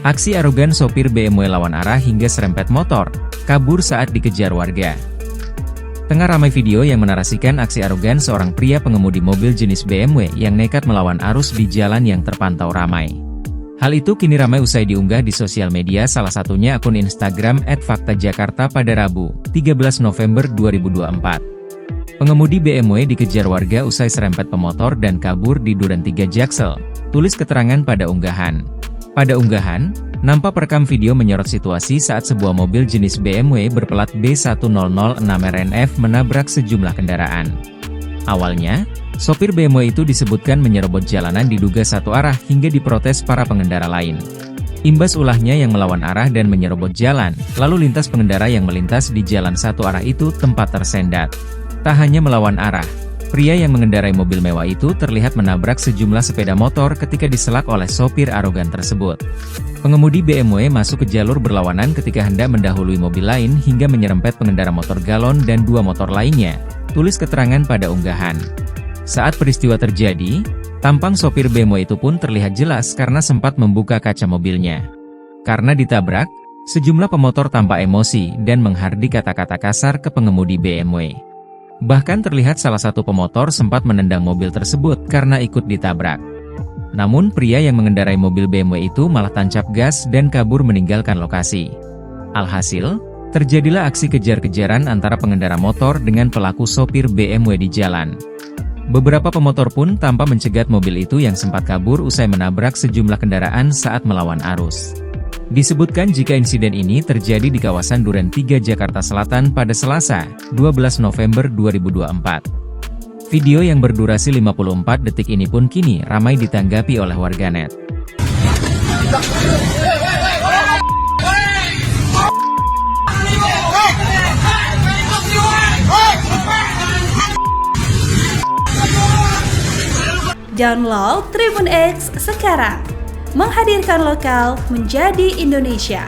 Aksi arogan sopir BMW lawan arah hingga serempet motor, kabur saat dikejar warga. Tengah ramai video yang menarasikan aksi arogan seorang pria pengemudi mobil jenis BMW yang nekat melawan arus di jalan yang terpantau ramai. Hal itu kini ramai usai diunggah di sosial media, salah satunya akun Instagram @faktajakarta pada Rabu, 13 November 2024. Pengemudi BMW dikejar warga usai serempet pemotor dan kabur di Duren 3 Jaksel, tulis keterangan pada unggahan. Pada unggahan, nampak perekam video menyorot situasi saat sebuah mobil jenis BMW berplat B1006RNF menabrak sejumlah kendaraan. Awalnya, sopir BMW itu disebutkan menyerobot jalanan diduga satu arah hingga diprotes para pengendara lain. Imbas ulahnya yang melawan arah dan menyerobot jalan, lalu lintas pengendara yang melintas di jalan satu arah itu tempat tersendat. Tak hanya melawan arah, pria yang mengendarai mobil mewah itu terlihat menabrak sejumlah sepeda motor ketika diselak oleh sopir arogan tersebut. Pengemudi BMW masuk ke jalur berlawanan ketika hendak mendahului mobil lain hingga menyerempet pengendara motor galon dan dua motor lainnya, tulis keterangan pada unggahan. Saat peristiwa terjadi, tampang sopir BMW itu pun terlihat jelas karena sempat membuka kaca mobilnya. Karena ditabrak, sejumlah pemotor tampak emosi dan menghardik kata-kata kasar ke pengemudi BMW. Bahkan terlihat salah satu pemotor sempat menendang mobil tersebut karena ikut ditabrak. Namun pria yang mengendarai mobil BMW itu malah tancap gas dan kabur meninggalkan lokasi. Alhasil, terjadilah aksi kejar-kejaran antara pengendara motor dengan pelaku sopir BMW di jalan. Beberapa pemotor pun tampak mencegat mobil itu yang sempat kabur usai menabrak sejumlah kendaraan saat melawan arus. Disebutkan jika insiden ini terjadi di kawasan Duren 3 Jakarta Selatan pada Selasa, 12 November 2024. Video yang berdurasi 54 detik ini pun kini ramai ditanggapi oleh warganet. Download Tribun X sekarang, menghadirkan lokal menjadi Indonesia.